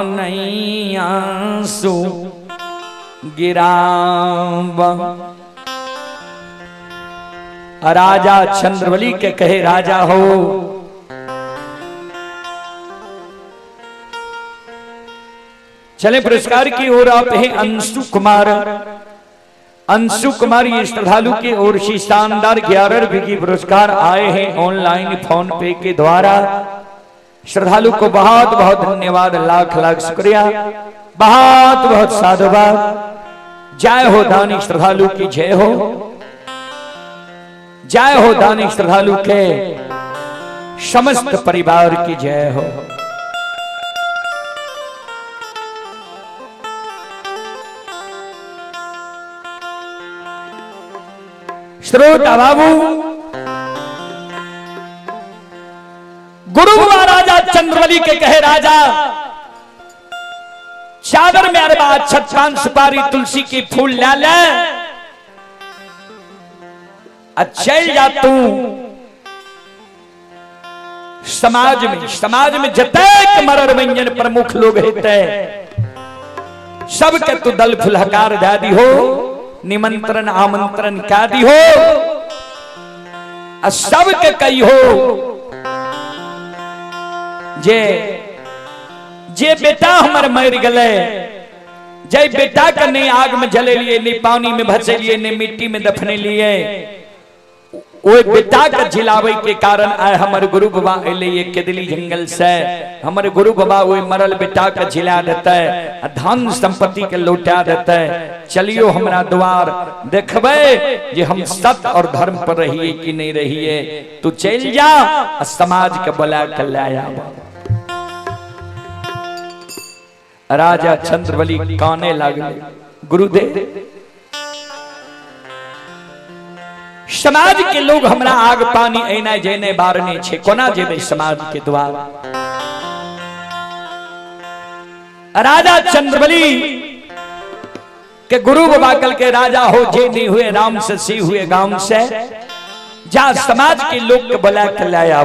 नहीं आंसू गिरावा। राजा चंद्रवली के कहे राजा हो, चले पुरस्कार की ओर। आप हैं अंशु कुमार। अंशु कुमार ये श्रद्धालु की ओर से शानदार 11 रुपए की पुरस्कार आए हैं ऑनलाइन फोन पे के द्वारा। श्रद्धालु को बहुत बहुत धन्यवाद, लाख लाख शुक्रिया, बहुत बहुत साधुवाद। जय हो दानी श्रद्धालु की जय हो, जय हो दानी श्रद्धालु के समस्त परिवार की जय हो। श्रोता बाबू, गुरु महाराजा चंद्रवली के कहे राजा, चादर में अरबा छप्पान सुपारी तुलसी के फूल ला ले, चल जा तू समाज में जतक मरर व्यंजन प्रमुख लोग हेते सबके तू दल फुलहकार दादी हो, निमंत्रण आमंत्रण क्या दी हो, सबके कई हो जे बेटा हमारे मर गले, जय बेटा का नहीं आग में जले लिए, नहीं पानी में भसे लिए, नहीं मिट्टी में दफने लिए, वो बेटा का जिलावे के कारण आए हमारे गुरु बाबा ये केदली जंगल से हमारे गुरु बाबा वो मरल बेटा का जिला देता है, धन संपत्ति के लौटा देता है। चलियो हमारा द्वार देखबे जे हम सत्य और धर्म पर रहिए कि नहीं रहिए, तू चल जा समाज के बुला कर लाया। राजा चंद्रवली काने लगे, गुरुदेव समाज के लोग हमरा आग पानी ऐना जेने बारने छे, कोना जेबे समाज के द्वार। राजा चंद्रवली के गुरु बाबा कल के राजा हो, जे नहीं हुए राम से सी हुए गांव से, जा समाज के लोग के बुला के लाया।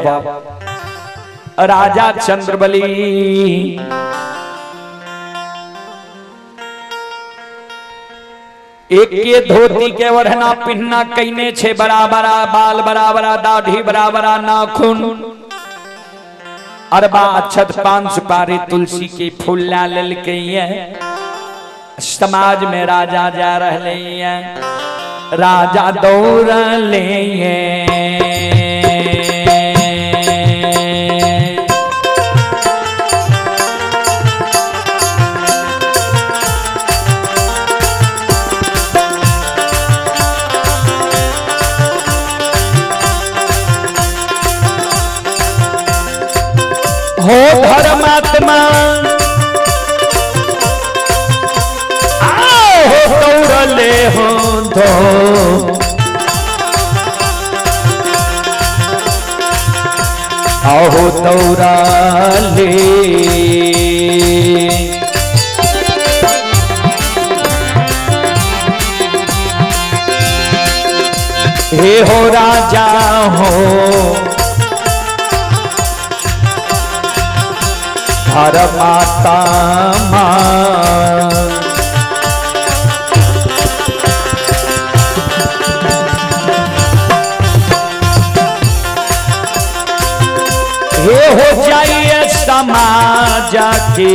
राजा चंद्रवली एक के धोती के ओढ़ना पिन्ना कईने छे, बड़ा बड़ा बाल, बड़ा बड़ा दाढ़ी, बड़ा बड़ा नाखून, अरबा अक्षत पान सुपारी तुलसी के फूल ला लेल के समाज में राजा जा रहे हैं। राजा दौड़ ले हो धर्मात्मा, आओ दौड़ले हो धो, आओ दौड़ले हे हो राजा हो, माता हे हो जाइए समाज के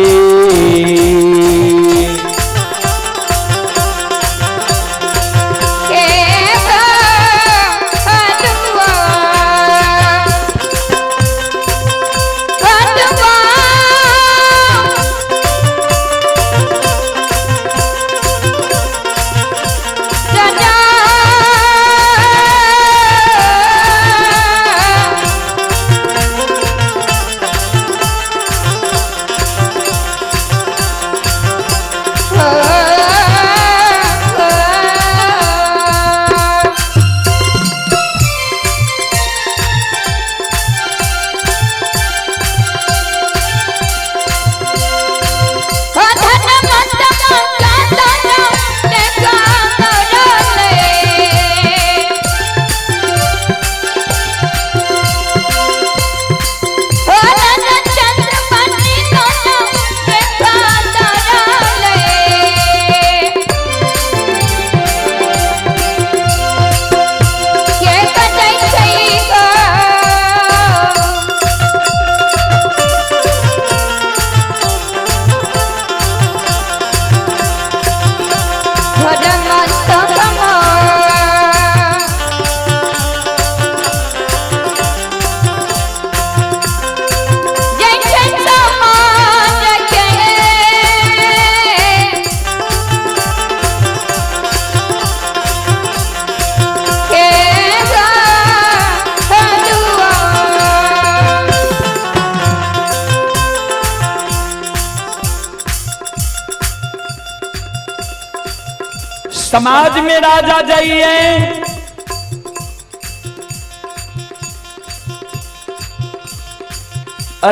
समाज में राजा जाइए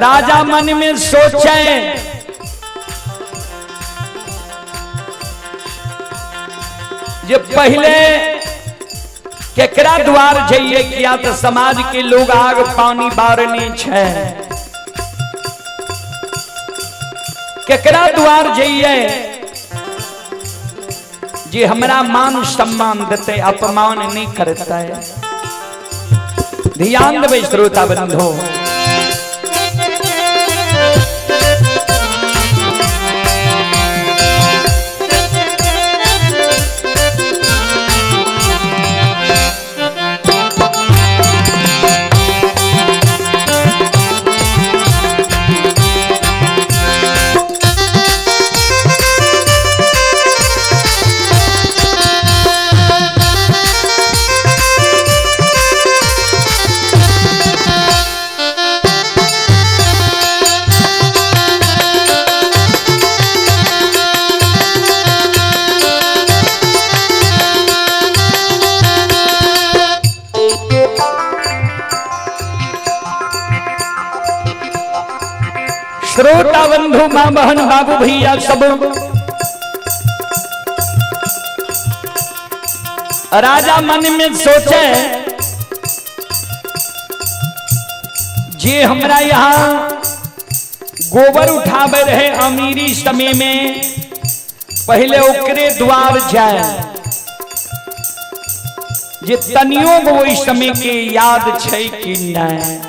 राजा मन में सोचे जे पहले केकरा द्वार जाइए किया तो समाज के लोग आग पानी बारने छे केकरा द्वार जाइए जे हमरा मान सम्मान देते अपमान नहीं करता है। ध्यान देवे श्रोता बंधु श्रोता बंधु मां बहन बाबू भैया सब राजा मन में सोचे जे हमरा यहाँ गोबर उठावे रहे अमीरी समय में पहले ओकरे द्वार जाए जे तनियो वो इस समय के याद छै कि नहीं।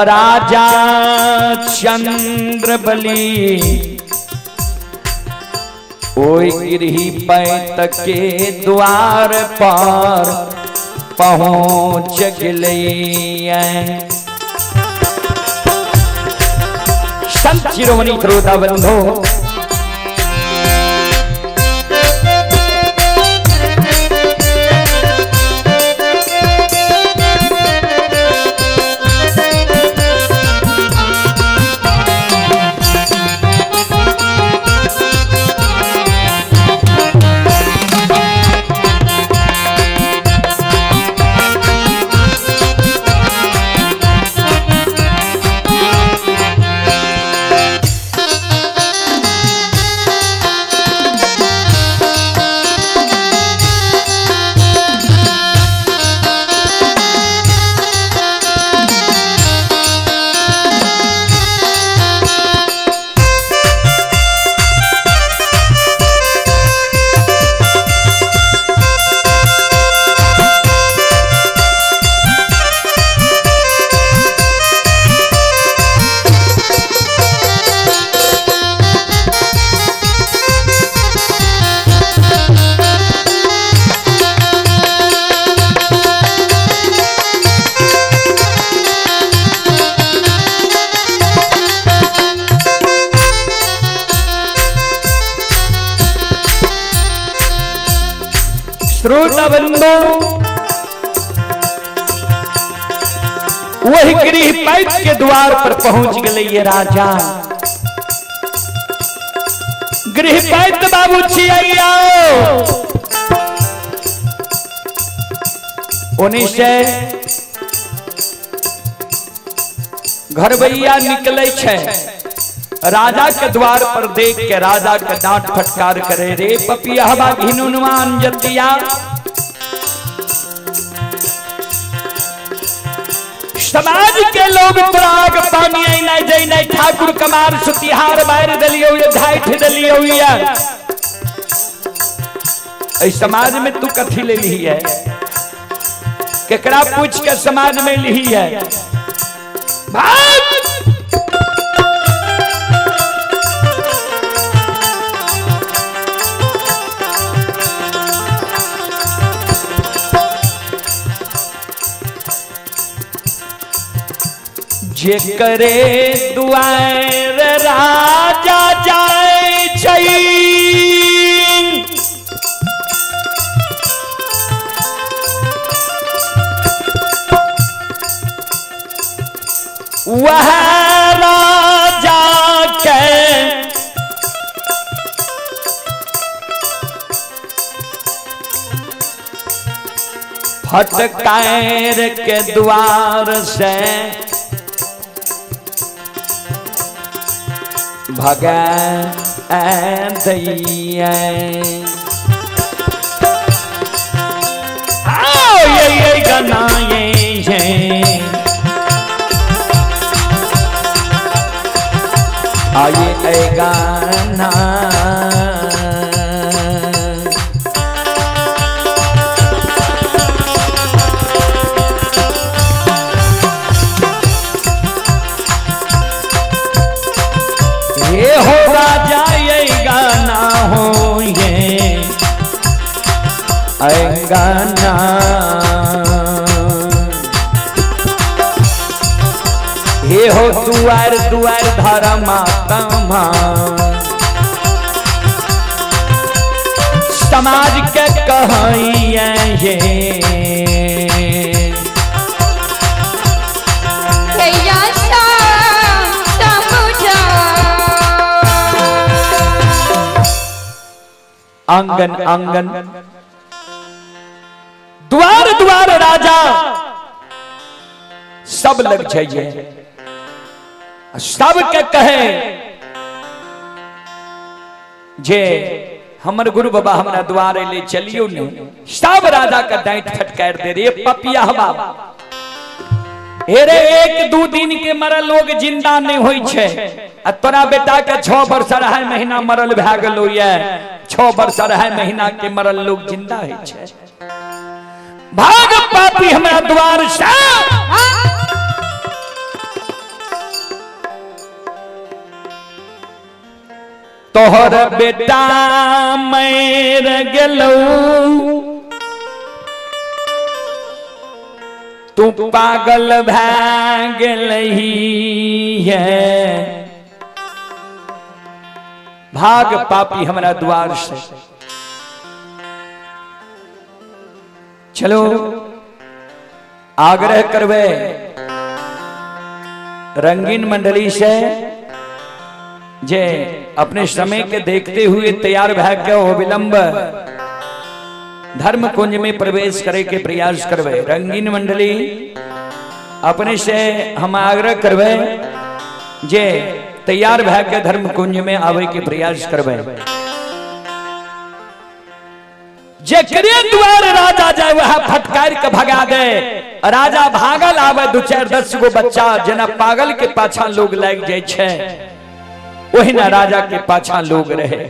राजा चंद्रबली ओई गिरही पैत के द्वार पर पहुंच गए। संत शिरोमणि श्रोता बंधु श्रोता बंधु वही गृह पैत के द्वार पर पहुंच गए ये राजा। गृह पैत बाबू छिया उन्हीं से घरवैया निकले छे राजा के द्वार पर देख के राजा के डांट फटकार करे रे पपिया घिनुमान जतिया। समाज के लोग प्राग पानी आई जई ठाकुर कमार सुतिहार मार दलियो ढाइठ दलियो समाज में तू कथी ले ली है केकरा पूछ के समाज में ली है भाग। जे करे दुआर राजा जाए छई वह राजा के फटकार के द्वार से भगा दैया ये गाना ये गाना ये हो राजा ये गाना हो ये गाना ये हो दुआर दुआर धर्मा तमा समाज के कहिए ये आंगन आंगन द्वार द्वार राजा सब लग जाइए सब के कहे जे हमर गुरु बाबा हमरा द्वारे ले चलियो ने सब राजा का डांट फटकार दे रे पपिया हवा हेरे एक दू दिन के मरल लोग जिंदा नहीं होई छे आ तोरा बेटा के 6 वर्ष रहे महीना मरल भै गेलो ये 6 वर्ष रहे महीना के मरल लोग जिंदा होई छे भाग पापी हमरा द्वार से तोहर बेटा मर गेलो तू पागल भै गेलही है भाग पापी हमरा द्वार से चलो आग्रह करवे रंगीन मंडली से जे अपने समय के देखते हुए तैयार भै के हो विलंब धर्म कुंज में प्रवेश करे के प्रयास करवे रंगीन मंडली अपने से हम आग्रह करवे जे तैयार भै के धर्म कुंज में आवे के प्रयास करवे जे करे द्वार राजा जाए वह फटकार के भगा दे राजा भागल आवे 2-4-10 गो बच्चा जना पागल के पाछा लोग लाग जाय छे वही ना राजा के पाछा लोग रहे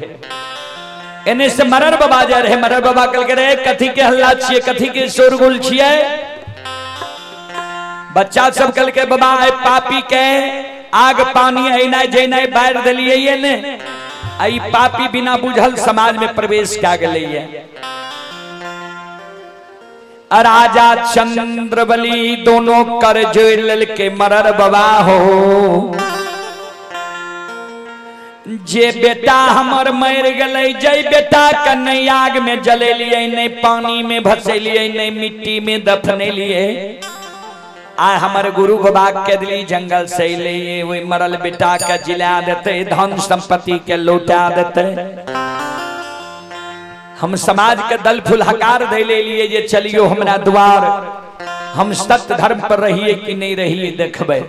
एने से मरर बाबा जा रहे मरर बाबा कल के रहे कथी के हल्ला छिए कथी के शोरगुल छिए बच्चा सब कल के बाबा पापी के आग पानी ऐना जेना बार दलिए ये ने आई पापी बिना बुझल समाज में प्रवेश क्या गले ये राजा चंद्रबली दोनों कर जोड़ के मरर बाबा हो जे बेटा हमर मर गए जय बेटा के नहीं आग में जलेलिए नहीं पानी में भसेलिए नहीं मिट्टी में दफनेलिए आ हमर गुरु बाबा के दिली जंगल से लिए वही मरल बेटा के जिला देते धन संपत्ति के लौटा देते हम समाज के दल फुल हकार दे ले लिए जे चलियो हमरा द्वार हम सत्य धर्म पर रहिए कि नहीं रहिए देखबे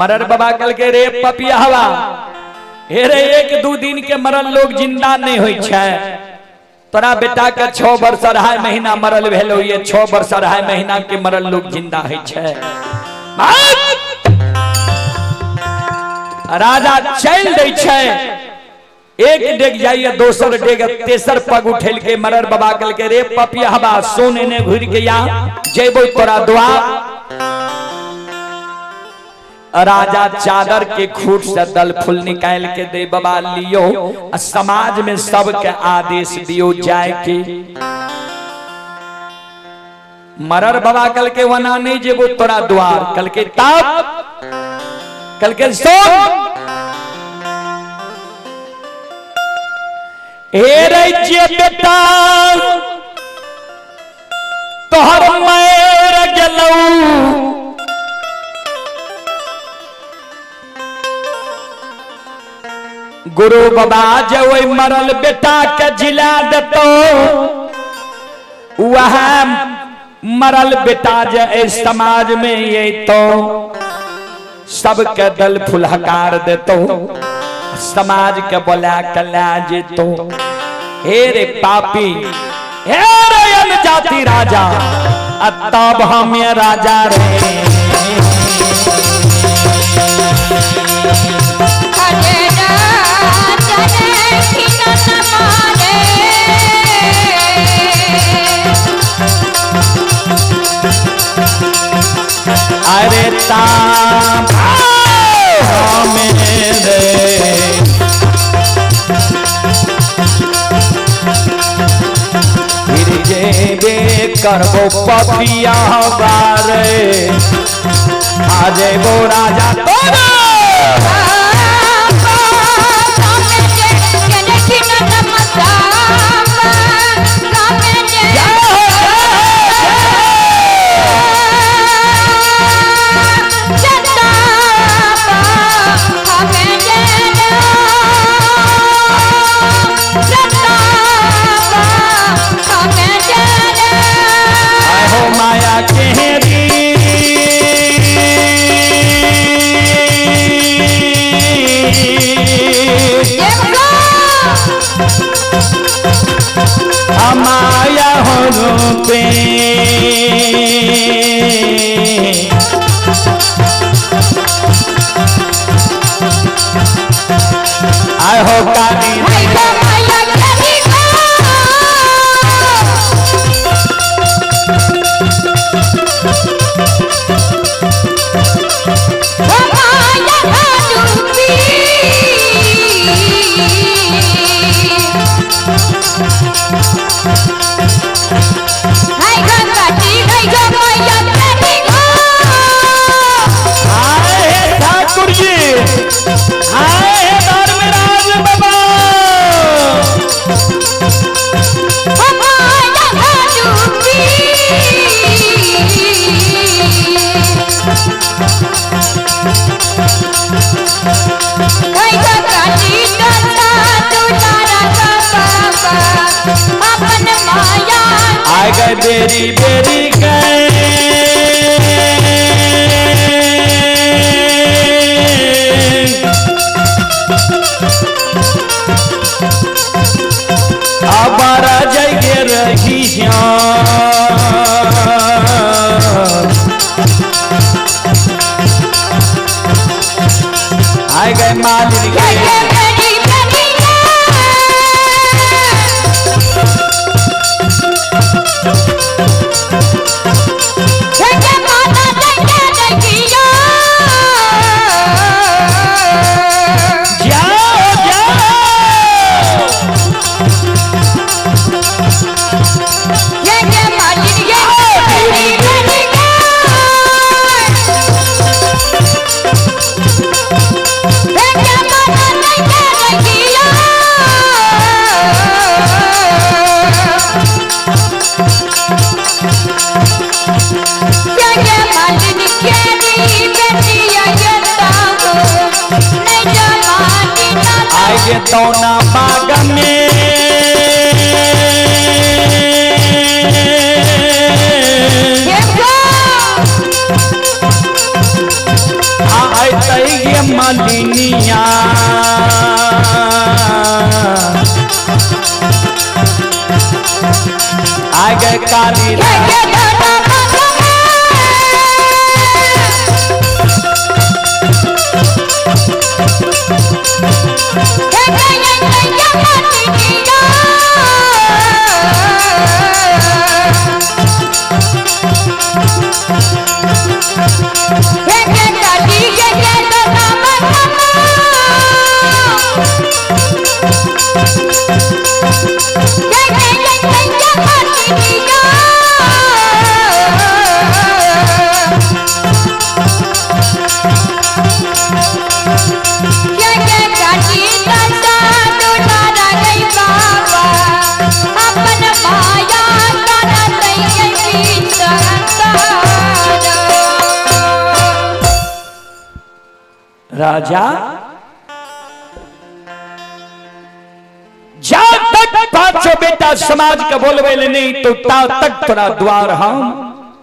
मरर बाबा कल के रे पपिया हवा हेरे 1-2 दिन के मरल लोग जिंदा नहीं होई छे तोरा बेटा के 6 वर्ष रहा महीना मरल भेलो ये 6 वर्ष रहा महीना के मरल लोग जिंदा है छे राजा चल दे छे एक डेग जाइए दोसर डेग तेसर पग उठेल के मरर बाबा कल के रे पपिया हवा सोने ने घुर के या जेबो तोरा द्वार राजा चादर के खूट से दल फूल निकाल के दे बाबा लियो समाज में सबके आदेश दियो जाए के मरर बाबा कल के वना नहीं जेबो तोरा द्वार कल के ताप कल के सोम हे जे बेटा तोहर मर गेलौ गुरु बाबा जो मरल बेटा के जिला देतो वह मरल बेटा जे समाज में ये तो सबके दल फुलहकार देतो समाज के बोला कला जेतो। हे रे पापी हे रे अनजाति राजा तब हम राजा रे अरे ताम मेरे फिर जेबे करबो पपिया बारे आज वो राजा तोरा माया केहरी माया हो रूपे आय हो काली ठाकुर जी आए दर में राज बाबा आ गए बेरी बेरी गए आबारा जाइए रही आ गए मालिक आगे तो ना बाग में आए मालिनिया आगे काली राजा बेटा समाज के बोलवे नहीं तो ता तक तोरा द्वार हम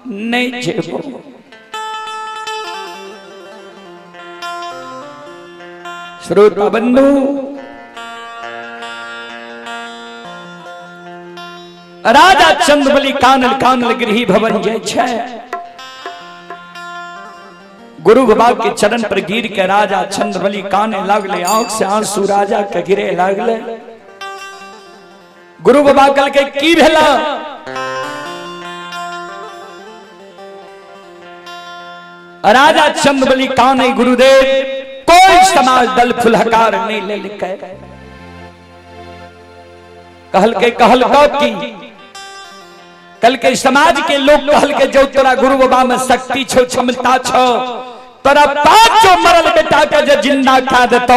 नहीं जेबो। श्रोता बंधु, राजा चंद्रबली कानल कानल गृही भवन जय छे। गुरु बाबा के चरण पर गिर के राजा चंद्रबली काने लागले, आंख से आंसू राजा के गिरे लागले। गुरु बाबा कल के की भेला? राजा चंद्रबली काने गुरुदेव कोई समाज दल फुलहकार नहीं ले लिखे। कहल की कल के समाज के लोग कहल के जो तोरा गुरु बाबा में शक्ति छो, क्षमता छो, तोरा पांचों मरल बेटा का जो जिंदा खा देतो,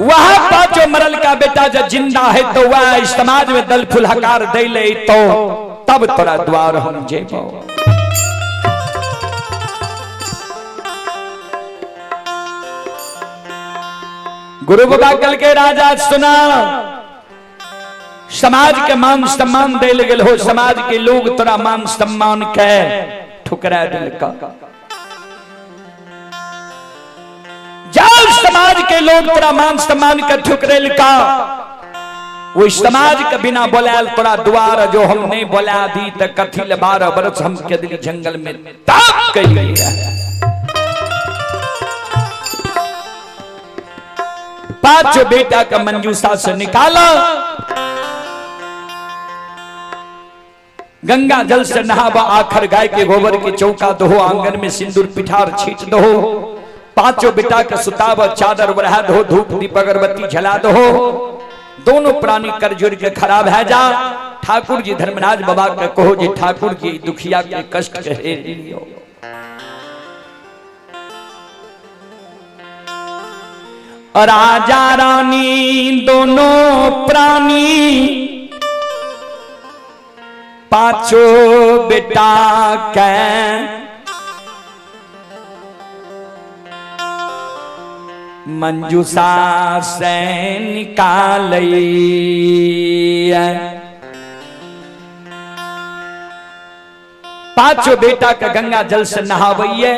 वह पांचों मरल का बेटा जो जिंदा है तो वह समाज में दल फुलहकार दे ले तो तब तोरा द्वार हम जेबो। गुरु बाबा कल के राजा सुना, समाज के मान सम्मान दे लगे हो, समाज के लोग तोरा मान सम्मान के ठुकरा दिल का। जब समाज के लोग तोरा मान सम्मान के ठुकरेल का, वो समाज के बिना बोलाल तोरा द्वार जो हम नहीं बोला दी त कथिल 12 वर्ष हम के दिल जंगल में ताप के लिए। पांचों बेटा का मंजूसा से निकाला, गंगा जल से नहावा, आखर गाय के गोबर के चौका दो, आंगन में सिंदूर पिठार छीट दो, पांचों बेटा का सुतावा चादर बढ़ा दो, धूप दीप अगरबत्ती जला दो, दोनों प्राणी कर जुड़ के खराब है जा। ठाकुर जी धर्मराज बाबा के कहो जी ठाकुर जी दुखिया के कष्ट के हेर लियो। राजा रानी दोनों प्राणी पांचों बेटा के मंजूसा से निकाल, पांचों बेटा का गंगा जल से नहावैये,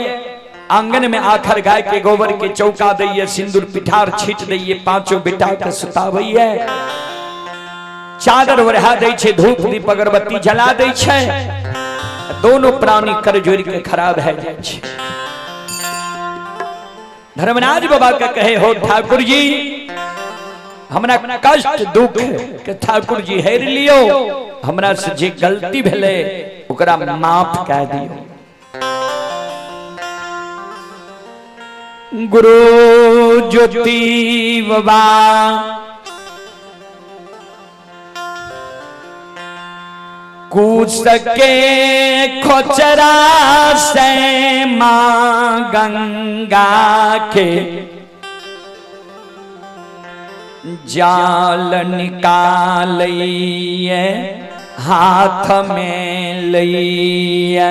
आंगन में आखर गाय के गोबर के चौका दैये, सिंदूर पिठार छीट दैये, पांचों बेटा के सुतावैये, चादर ओढ़ा दै छे, धूप दीप अगरबत्ती जला दै छे, दोनों प्राणी कर जोड़ के खराब है जाय छे। धर्मराज बाबा के कहे हो ठाकुर जी हमरा कष्ट दुख के ठाकुर जी हेर लियो, हमरा से जे गलती भेले ओकरा माफ कह दियो। गुरु ज्योति बाबा कूच के खोचरा से मां गंगा के जाल निकालिए हाथ में लिए,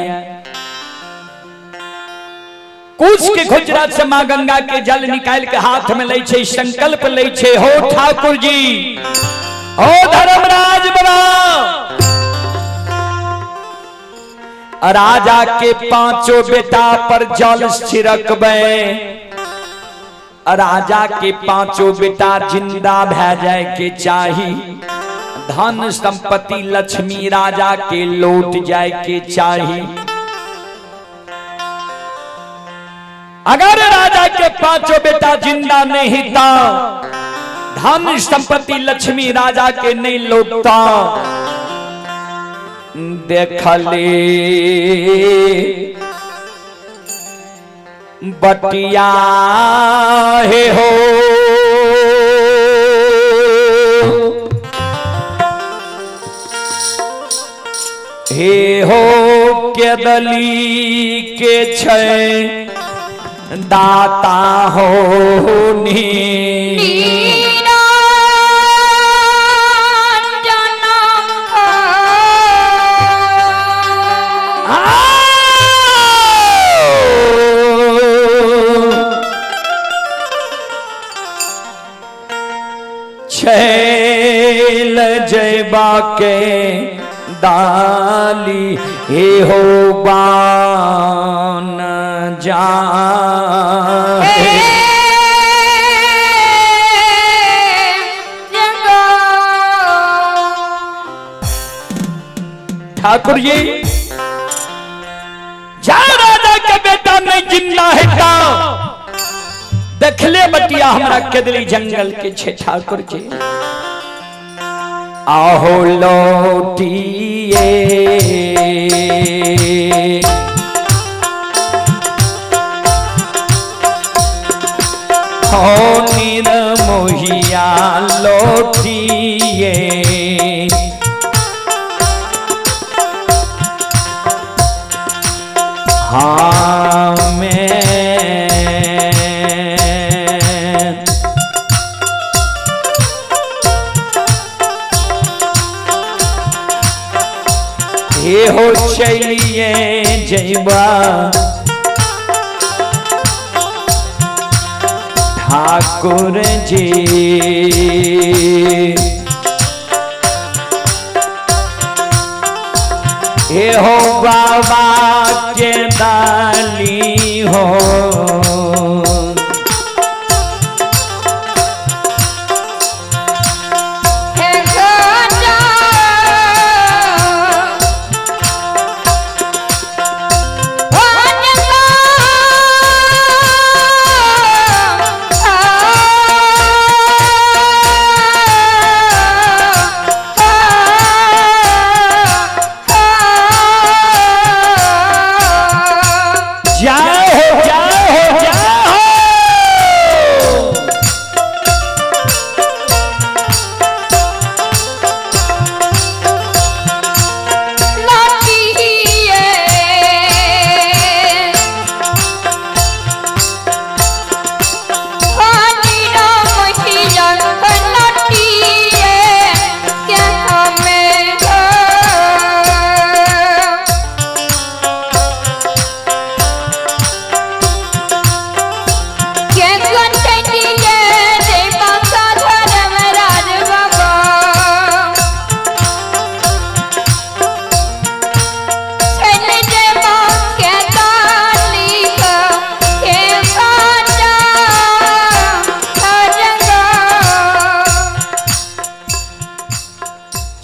कूच के खोचरा से मां गंगा के जल निकाल के हाथ में ले छे, संकल्प ले छे हो ठाकुर जी, हो धर्मराज बाबा, राजा के पांचों बेटा पर जल छिड़कबे, राजा के पांचों बेटा जिंदा भै जाए के चाही, धन संपत्ति लक्ष्मी राजा के लौट जाए के चाही। अगर राजा के पांचों बेटा जिंदा नहीं था, धन संपत्ति लक्ष्मी राजा के नहीं लौटता, देखले बटिया हे हो हे हो के दली के छै दाता हो नी छे लजैबा के दाली हे हो बान जा ठाकुर जी जा राजा के बेटा नहीं जिंदा है का देखले बटिया हमरा केदली जंगल के छे ठाकुर जी आहो लौटिए हो निरमोहिया लौटिए हाँ मैं ये हो चलिए जैबा ठाकुर जी ये हो बाबा के दाली हो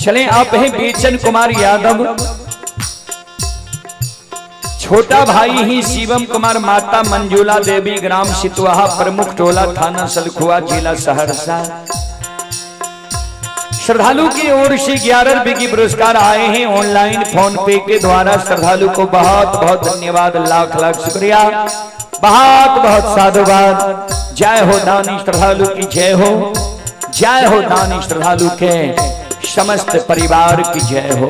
चलें आप हैं बीचन कुमार यादव, छोटा भाई ही शिवम कुमार, माता मंजुला देवी, ग्राम सितवाहा, प्रमुख टोला, थाना सलखुआ, जिला सहरसा। श्रद्धालु की ओर से 11 रुपए की पुरस्कार आए हैं ऑनलाइन फोन पे के द्वारा। श्रद्धालु को बहुत बहुत धन्यवाद, लाख लाख शुक्रिया, बहुत बहुत साधुवाद। जय हो दानी श्रद्धालु की जय हो, जय हो दानी श्रद्धालु के समस्त परिवार की जय हो।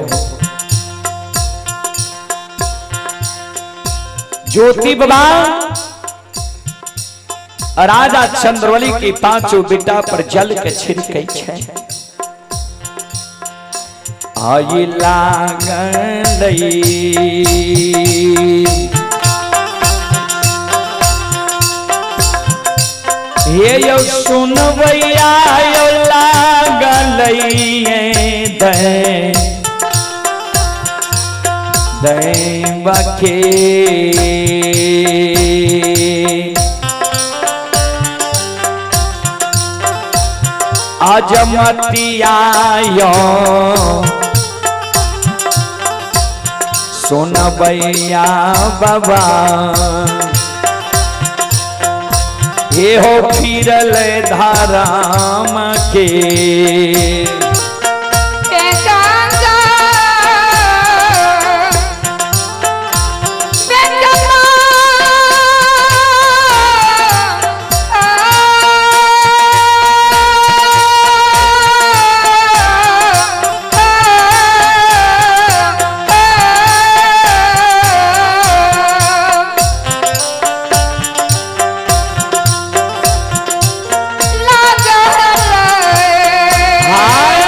ज्योति बाबा राजा चंद्रवली के 5 बेटा पर जल के छिड़कै छै, आई लागलै हे यौ सुनबैया यौ लागलै दैवके अजमतिया सुनबैया बाबा हे हो फिरल धाराम के हाय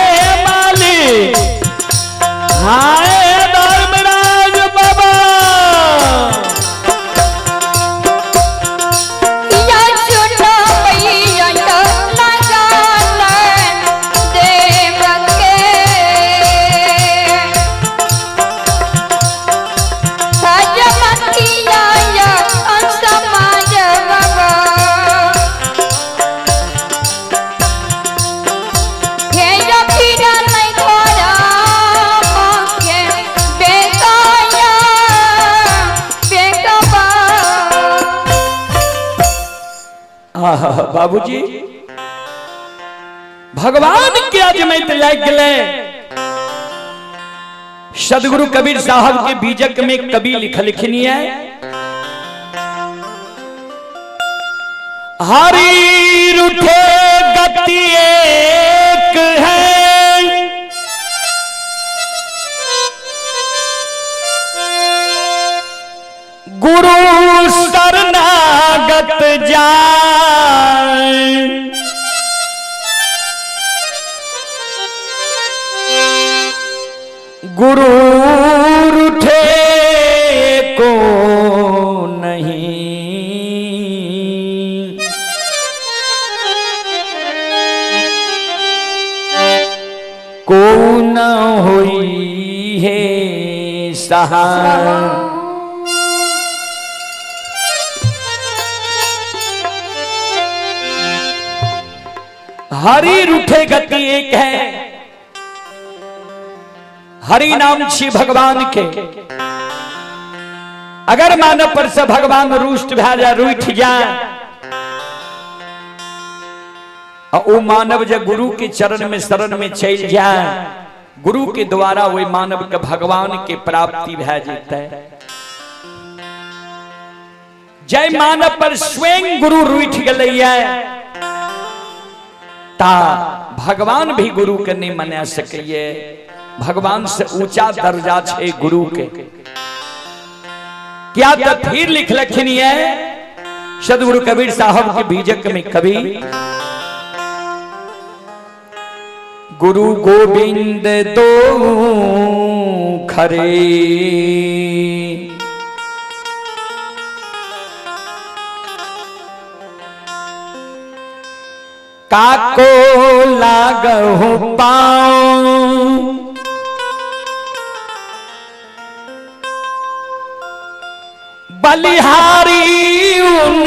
बाबूजी भगवान के अजमत लग गए। सदगुरु कबीर साहब के बीजक में कवि लिखनी है, हरि रूठे गति एक है, गुरु शरणागत जाए। गुरु रूठे को नहीं, को न हुई है सहाय। हरि रूठे गति एक है। हरि नाम श्री भगवान के अगर मानव पर से भगवान रुष्ट भै जाए, रूठ जाए, और वो मानव जब गुरु के चरण में शरण में चल जाए, गुरु के द्वारा वही मानव के भगवान के प्राप्ति भै जाता है। जय मानव पर स्वयं गुरु रूठ गए ता भगवान भी गुरु के नहीं मना सकिए। भगवान से ऊंचा दर्जा छे गुरु के। क्या तो फिर लिख लखनी है सदगुरु कबीर साहब के बीजक में कवि, गुरु गोविंद दो खरे, काको लागहु पाऊं, बलिहारी उन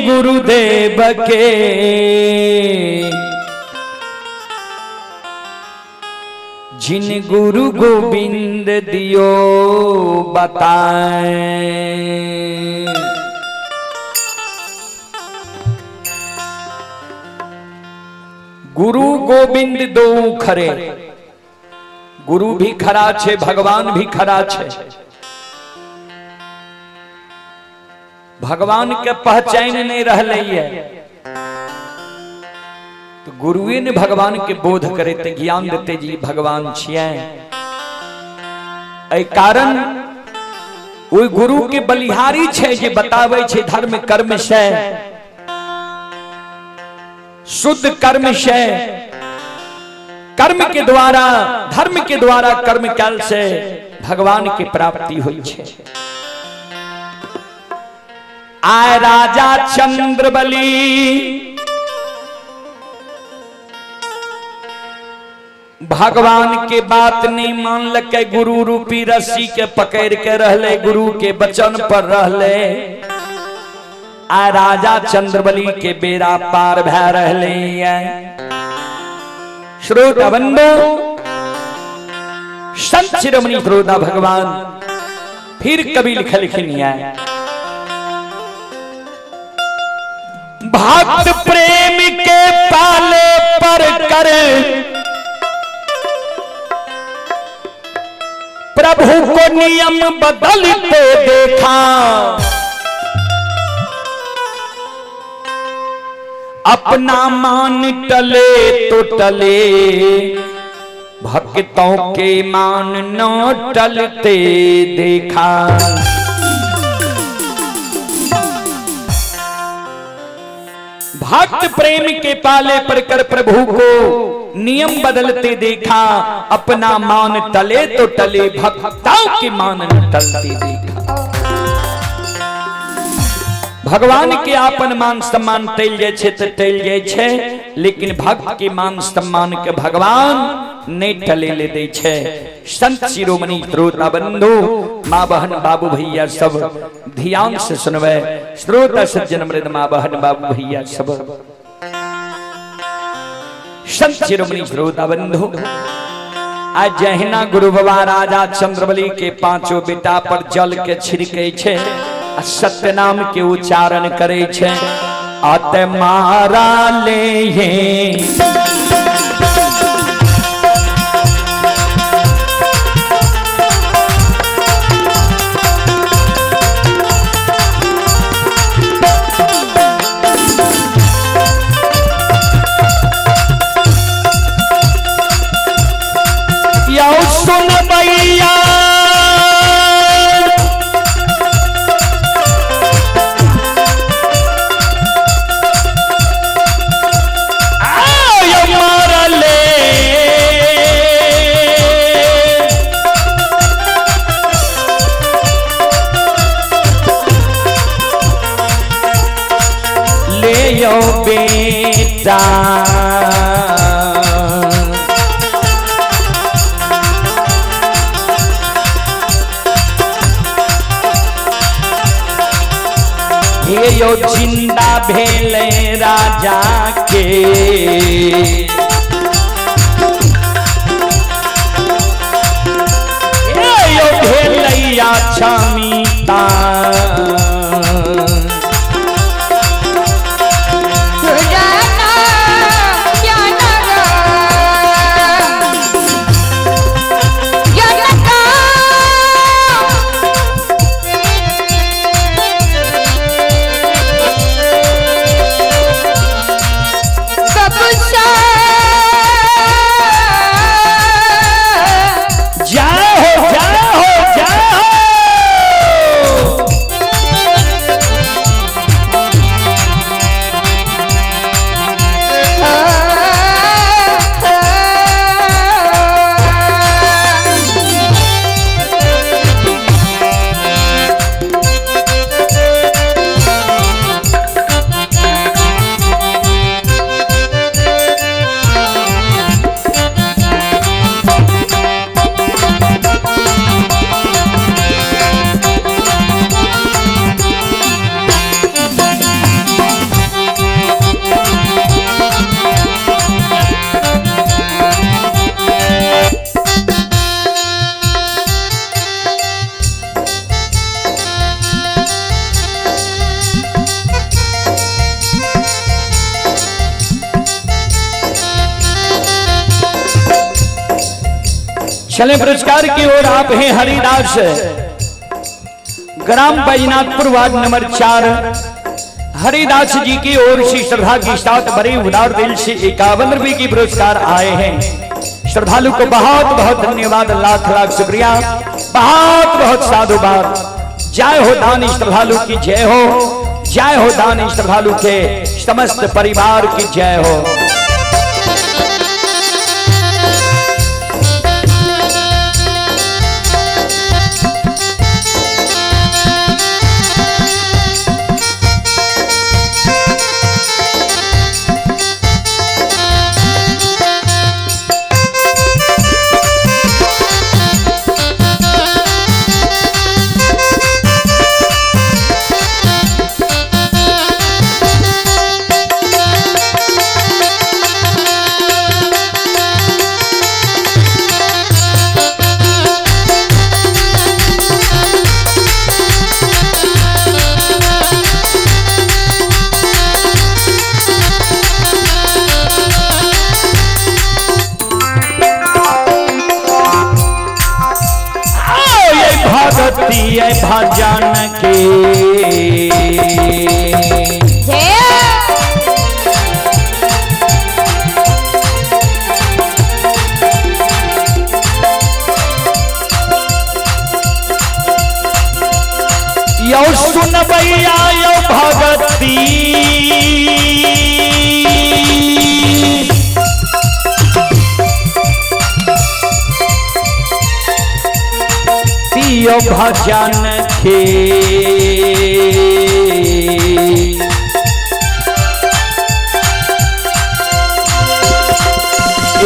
गुरुदेव के, जिन गुरु गोविंद दियो बताए। गुरु गोविंद दो खरे, गुरु भी खरा छे, भगवान भी खरा छे। भगवान के पहचान नहीं रह है तो गुरुए ने भगवान के बोध करे ते ज्ञान देते जी भगवान छिए। एहि कारण वो गुरु के बलिहारी छे जे बतावे छे धर्म कर्म से, शुद्ध कर्म से, कर्म के द्वारा धर्म के द्वारा कर्म काल से भगवान की प्राप्ति हुई छे। आय राजा चंद्रबली भगवान के बात नहीं मान लके, गुरु रूपी रस्सी के पकड़ के रहले, गुरु के वचन पर रहले। आय राजा चंद्रबली के बेड़ा पार भै रहले। श्रोता बंधु संत शिरोमणि श्रोता भगवान फिर कभी लिखनी है, भक्त प्रेम के पाले पर कर प्रभु को नियम बदलते देखा, अपना मान टले तो टले, भक्तों के मान न टलते देखा। भक्त प्रेम के पाले पर कर प्रभु को नियम बदलते देखा, अपना मान टले तो टले, भक्तों के मान न टलते देखा। भगवान के आपन मान सम्मान टल जाय छे तो टल जाय छे, लेकिन भक्त के मान सम्मान के भगवान नहीं टले ले दे छे। संत शिरोमणि श्रोता बंधु माँ बहन बाबू भैया सब ध्यान से सुनवे, श्रोता सज्जन मृद माँ बहन बाबू भैया सब संत शिरोमणि श्रोता बंधु। आज जहिना गुरु बाबा राजा चंद्रबली के पांचों बेटा पर जल के छिड़के छे, सत्य नाम के उच्चारण करे छे, आते मारा ले सुन भैया मारा ले यो बेटा यो जिंदा भेले राजा के यो भेलैया छमीता चले पुरस्कार की ओर। आप हैं हरिदास, ग्राम बैजनाथपुर, वार्ड नंबर 4। हरिदास जी की ओर से श्रद्धा के साथ बड़े उदार दिल से 51 रुपए की पुरस्कार आए हैं। श्रद्धालु को बहुत बहुत धन्यवाद, लाख लाख शुक्रिया, बहुत बहुत साधुवाद। जय हो दानी श्रद्धालु की जय हो, जय हो दानी श्रद्धालु के समस्त परिवार की जय हो। भजन के यो सुन भैया यो भगती यो भजन के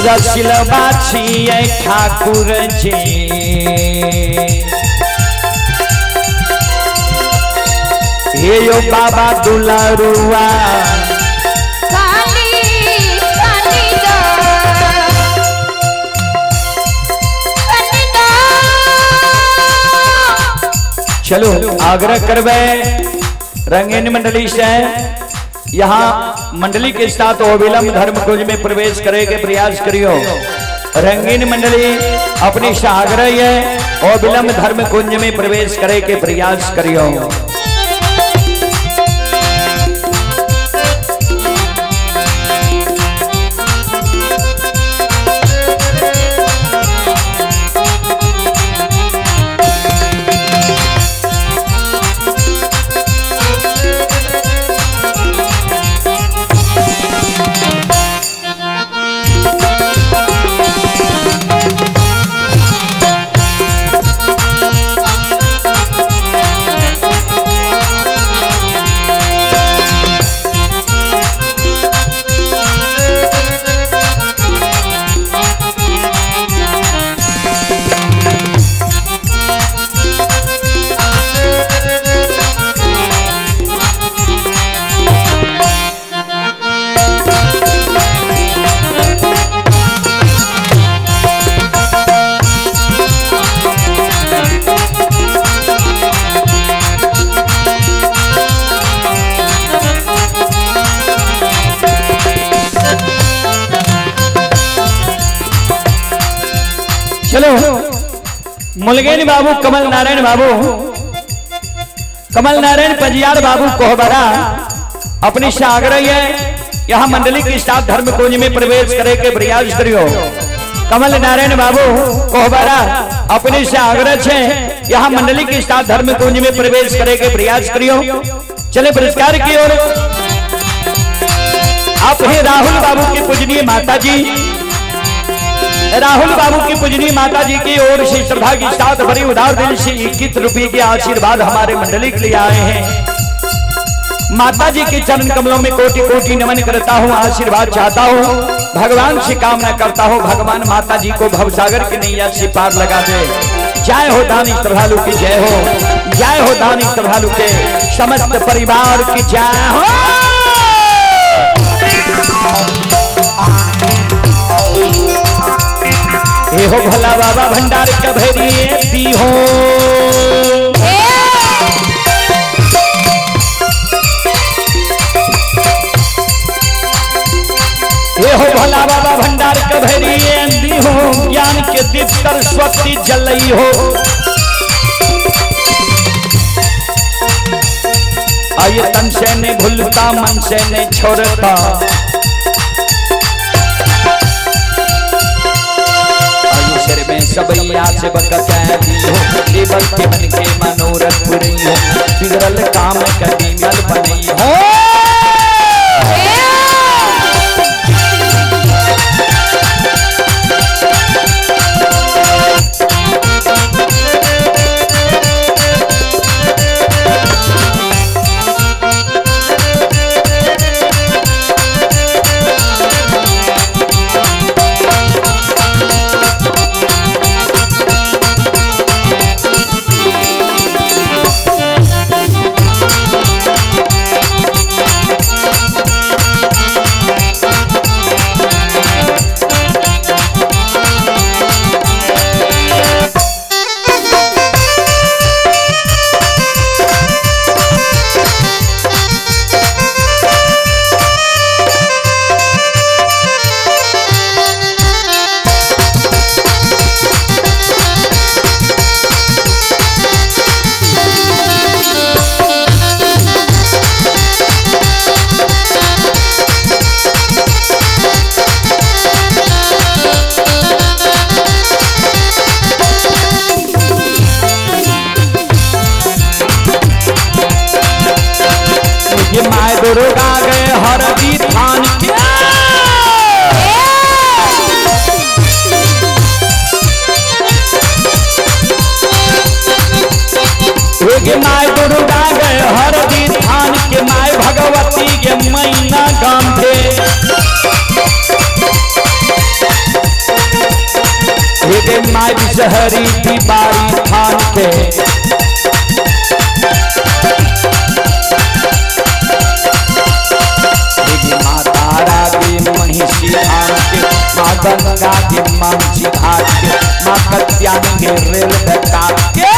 रसिलवा छियै ठाकुर जी हे यो बाबा दुलारुआ चलो आग्रह करवे रंगीन मंडली से यहाँ मंडली के साथ अविलंब धर्म कुंज में प्रवेश करे के प्रयास करियो। रंगीन मंडली अपनी साग्रह है अविलंब धर्म कुंज में प्रवेश करे के प्रयास करियो। चलो मुलगेन बाबू, कमल नारायण बाबू, कमल नारायण पंजियार बाबू कोहबरा अपनी साग्रह है यहाँ मंडली के साथ धर्म कुंज में प्रवेश करे के प्रयास करियो। कमल नारायण बाबू कोहबरा अपनी साग्रह है यहाँ मंडली के साथ धर्म कुंज में प्रवेश करे के प्रयास करियो। चले पुरस्कार की ओर। आप हैं राहुल बाबू की पूजनीय माता जी, राहुल बाबू की पूजनीय माता जी की ओर से श्रद्धा के साथ बड़ी उदार दिल से 21 रुपये के आशीर्वाद हमारे मंडली के लिए आए हैं। माता जी के चरण कमलों में कोटि कोटि नमन करता हूँ, आशीर्वाद चाहता हूँ, भगवान से कामना करता हूँ भगवान माता जी को भवसागर की नैया से पार लगा दे। जय हो दानी श्रद्धालु की जय हो, जय हो दानी श्रद्धालु के समस्त परिवार की जय हो। हे हो भला बाबा भंडार कभेरिए दी हो, हे हो भला बाबा भंडार कभेरिए दी हो, ज्ञान के दीप सरस्वती जलई हो। आये तन से ने भूलता मन से ने छोड़ता, सबैया से बकता दी हो, देवल के मन के मनोरथ पूरी हो, बिगड़ल काम कभी मल बनी हो। ये माय दुर्गा गए हरदी थान के, ये माय दुर्गा गए हरदी थान के, माय भगवती के मैना गाम थे, ये माय बिसहरी तिवारी थान के, महिषी धाम के, माँ गंगा के मंची घाट के, माँ कत्यानी के रेल घाट के।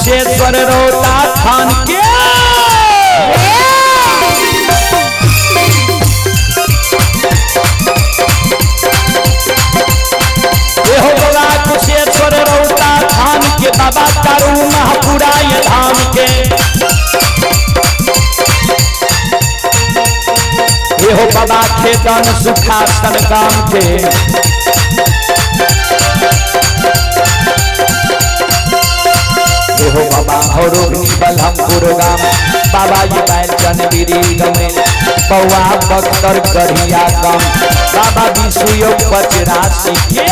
कुशेश्वर रोता थान के हो बाबा कुशेश्वर रोता थान के बाबा तारू महापुरा ये धाम के हो बाबा खेतन सुखासन गाम के हो बाबा हरोगनी बलहमपुर गाम बाबा ये बैलचन बिरी गमे पौआ बख्तर गढ़िया गाम बाबा विष्णुयोग 85 के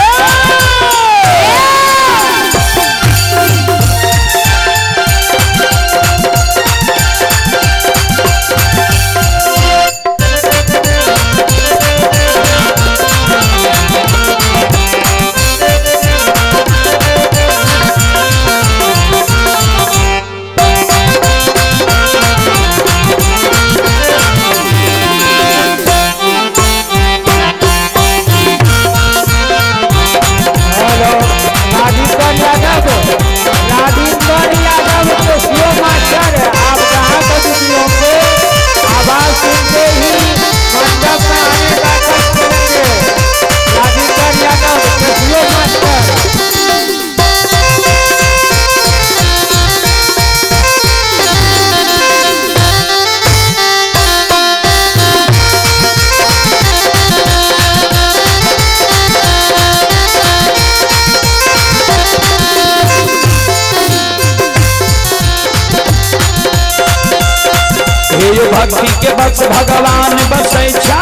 भक्ति के बस भगवान बसै छा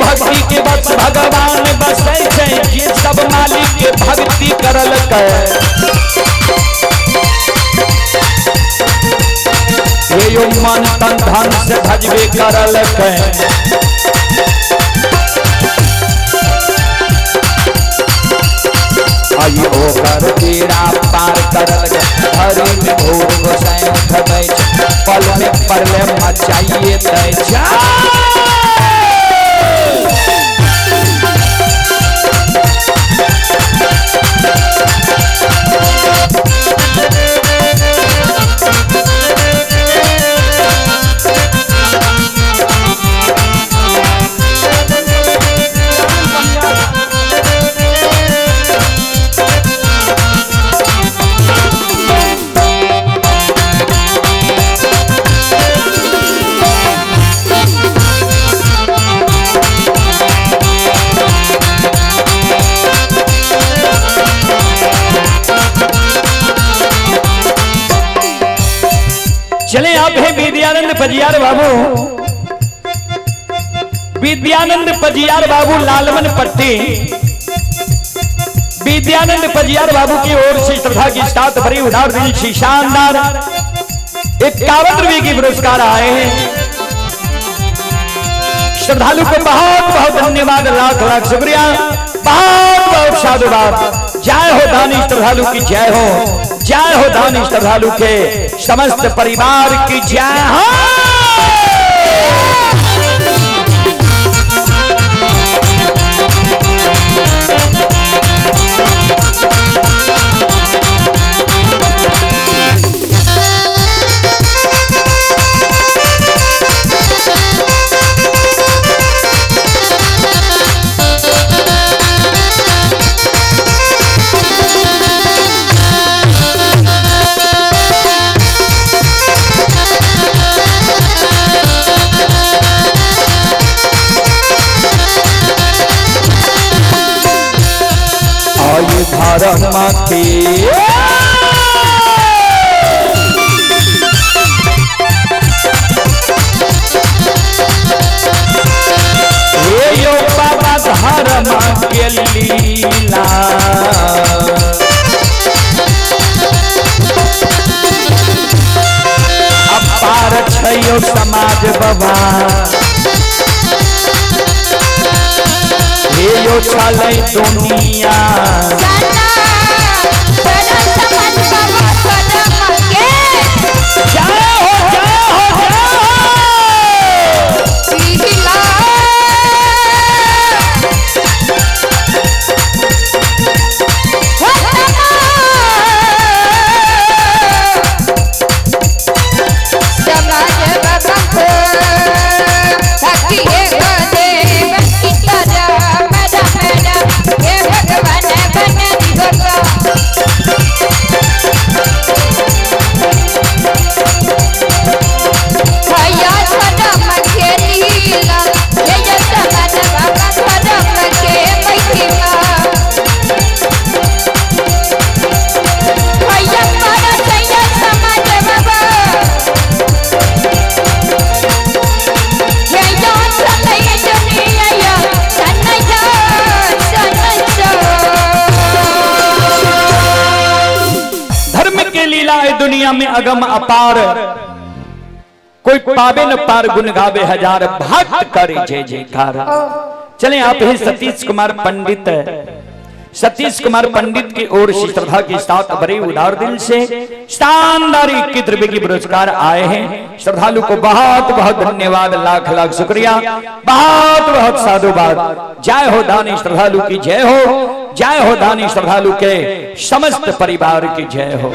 भक्ति के बस भगवान बसै छै जे सब मालिक के भक्ति करल कै यो मन तन धन से भजबे करल कै आई ओकर बेड़ा पार करल हरि में भोर गोसाई उठबै पल में परले मचाइए दै जा चले आप है विद्यानंद पजियार बाबू विद्यानंद पजियार बाबू लालमन पट्टी विद्यानंद पजियार बाबू की ओर से श्रद्धा की साथ भरी उधार दिल से शानदार 51 रुपये की पुरस्कार आए हैं। श्रद्धालु को बहुत बहुत धन्यवाद, लाख लाख शुक्रिया, बहुत बहुत साधुवाद। जय हो दानी श्रद्धालु की जय हो, जय हो दानी श्रद्धालु के समस्त परिवार की जय हो। धर्म के यो बाबा धर्म के लीला अपार छयो समाज बाबा यो चले दुनिया लीला है दुनिया में अगम अपार, कोई पावे न पार गुन गावे हजार, भक्त करे जय जयकार। चले आप हैं सतीश कुमार पंडित, सतीश कुमार पंडित की ओर से श्रद्धा के साथ बड़े उदार दिल से शानदार 21 रुपए की पुरस्कार आए हैं। श्रद्धालु को बहुत बहुत धन्यवाद, लाख लाख शुक्रिया, बहुत बहुत साधुवाद। जय हो दानी श्रद्धालु की जय हो, जय हो दानी श्रद्धालु के समस्त परिवार की जय हो।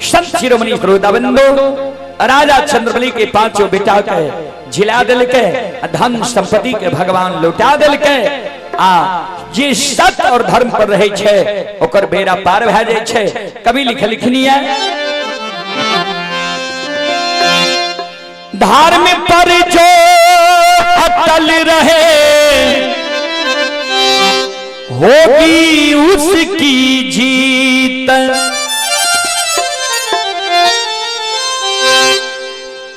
संत शिरोमणि श्रोताबंधु, राजा चंद्रबली के पांचों बेटा के झिला दिल के, धन संपत्ति के भगवान लौटा दिल के, जे सत्य और धर्म पर रहे छे ओकर बेड़ा पार भए जाय छे। कभी लिखनी है धर्म पर जो अटल रहे होगी उसकी जीत,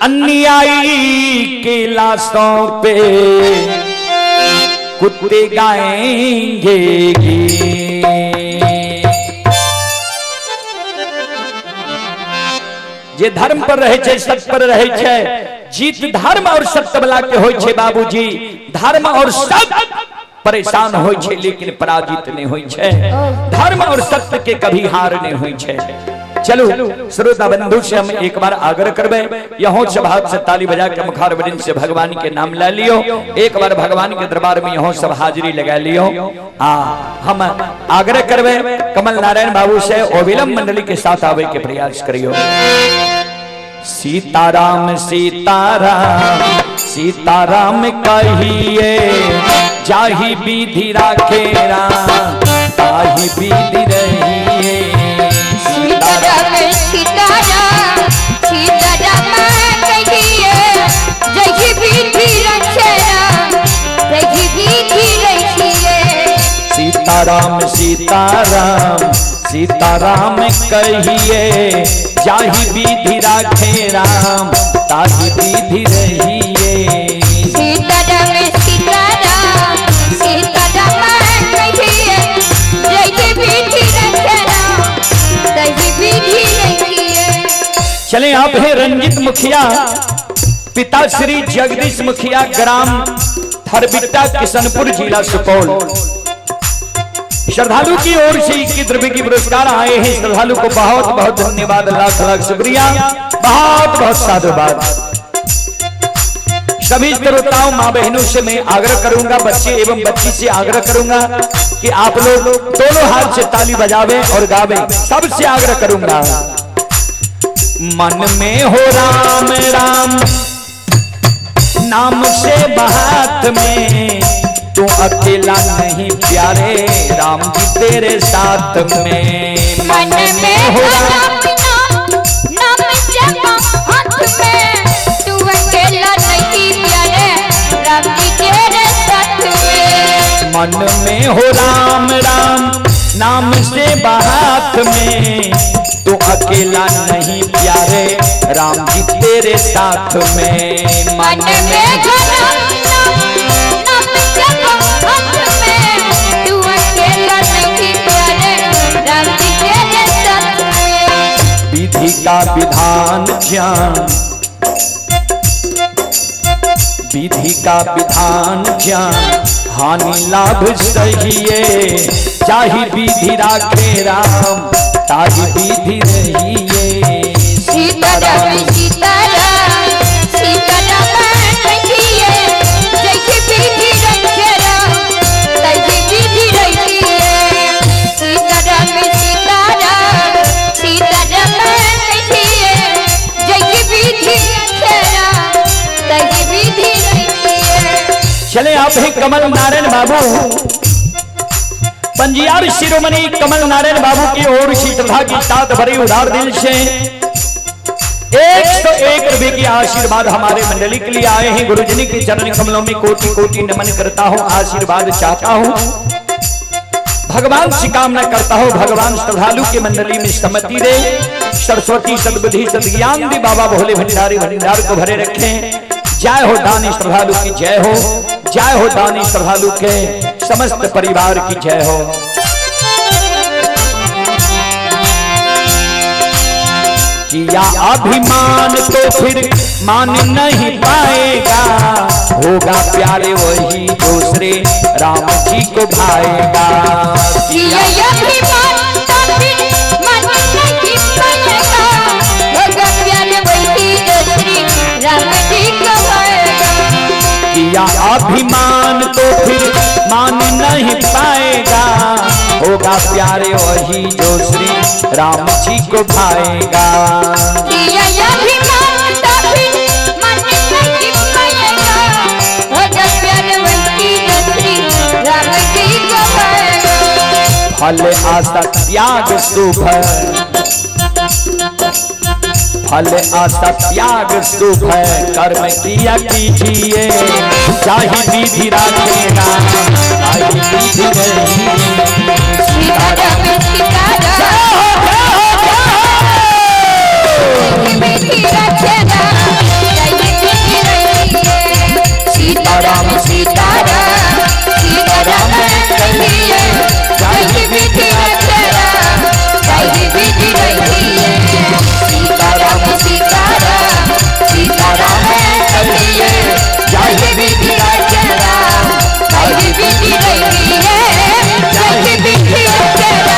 अन्यायी के लाशों पे कुत्ते गाएंगे गीत। जे धर्म पर रहे छे, सत्य पर रहे छे, जीत धर्म और सत्य वाला के होय छे बाबूजी। धर्म और सत्य परेशान होय छे लेकिन पराजित नहीं होय छे, धर्म और सत्य के कभी हार नहीं होय छे। चलो श्रोता बंधु से हम एक बार आग्रह करबे, यहों से भाग से ताली बजा के मुखार बदिन से भगवान के नाम ले लियो, एक बार भगवान के दरबार में यहों सब हाजिरी लगा लियो। हम आग्रह करबे कमल नारायण बाबू से अविलंब मंडली के साथ आवे के प्रयास करियो। सीताराम सीताराम सीताराम कहिए, जाहि विधि राखे राम ताहि विधि रहिए। सीताराम सीताराम सीताराम कहिए, जहि विधि राखे राम तहि विधि रहिए। सीताराम सीताराम सीताराम कहिए, जाहि विधि राखे राम ताहि विधि रहिए। सीताराम सीताराम सीताराम कहिए, जहि विधि राखे राम तहि विधि रहिए। चले आप हैं रंजित मुखिया, पिता श्री जगदीश मुखिया, ग्राम थरबिट्टा, किशनपुर, जिला सुपौल। श्रद्धालु की ओर से 21 रुपए की पुरस्कार आए हैं। श्रद्धालु को बहुत बहुत धन्यवाद, लाख लाख शुक्रिया, बहुत बहुत साधुवाद। सभी श्रोताओं माँ बहनों से मैं आग्रह करूंगा, बच्चे एवं बच्ची से आग्रह करूंगा कि आप लोग दोनों हाथ से ताली बजावे और गावे, सबसे आग्रह करूंगा। मन में हो राम राम नाम से बात में, तू अकेला नहीं प्यारे राम जी तेरे साथ में। मन में हो राम नाम से बात में, तू अकेला नहीं प्यारे राम जी तेरे साथ में। मन में हो राम राम नाम से बात में, तू अकेला नहीं प्यारे राम जी तेरे साथ में। मन में हो राम नाम से बात में, तू अकेला नहीं प्यारे राम जी तेरे साथ में। विधि का विधान ज्ञान, विधि का विधान ज्ञान, हानि लाभ सहिए, चाहे विधि राखे राम ताहि विधि रहिए। सीताराम सीताराम सीताराम कहिए, जहि विधि राखे राम तहि विधि रहिए। सीताराम सीताराम सीताराम कहिए, जहि विधि राखे राम तहि विधि रहिए। चले आप हैं कमल नारायण बाबू, पंजियार शिरोमणि कमल नारायण बाबू की ओर से श्रद्धा की साथ भरे उदार दिल से 101 रुपए की आशीर्वाद हमारे मंडली के लिए आए हैं। गुरुजनी के चरण कमलों में कोटि कोटि नमन करता हूँ, आशीर्वाद चाहता हूँ, भगवान से कामना करता हूँ भगवान श्रद्धालु के मंडली में सम्मति दे, सरस्वती सद्बुद्धि सद्ज्ञान दे, बाबा भोले भंडारी भंडार को भरे रखें। जय हो दानी श्रद्धालु की जय हो, जय हो दानी श्रद्धालु के समस्त परिवार की जय हो। किया अभिमान तो फिर मान नहीं पाएगा, होगा प्यारे वही दूसरे राम जी को भाएगा। किया अभिमान तो फिर मान नहीं पाएगा, होगा प्यारे वही दूसरे राम जी को भाएगा। किया अभिमान तो फिर मान नहीं पाएगा, होगा प्यारे वही जो श्री राम जी को भाएगा। किया अभिमान तो फिर मान नहीं पाएगा, होगा प्यारे वही जो श्री राम जी को भाएगा। फल आशा त्याग शुभ, फल आशा त्याग शुभ कर्म किया कीजिए, चाहे विधि राखेगा चाहे विधि नहीं। सीताराम सीताराम सीताराम सीताराम सीताराम कहिए, जय विधि रचना जय विधि रहिए। सीताराम सीताराम सीताराम कहिए, जय विधि रचना जय विधि रहिए। जय विधि रचना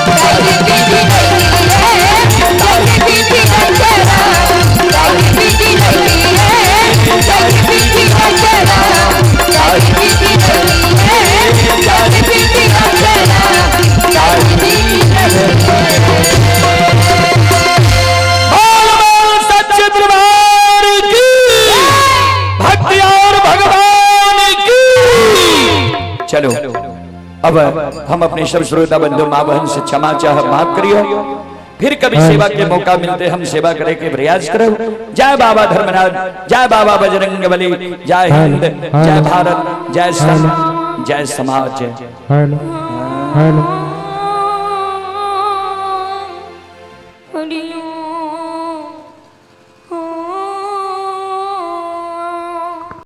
जय विधि रहिए, जय विधि रचना जय विधि रहिए। जय विधि रचना जय विधि रहिए, जय विधि रचना जय विधि रहिए। सच्चे दरबार की भक्ति और भगवान की। चलो अब हम अपने सब श्रोता बंधु माँ बहन से क्षमा चाह माफ करियो, फिर कभी सेवा के मौका मिलते हम सेवा करे के प्रयास करो। जय बाबा धर्मनाथ, जय बाबा बजरंगबली, जय हिंद, जय भारत, जय संत, जय समाज। Hello hello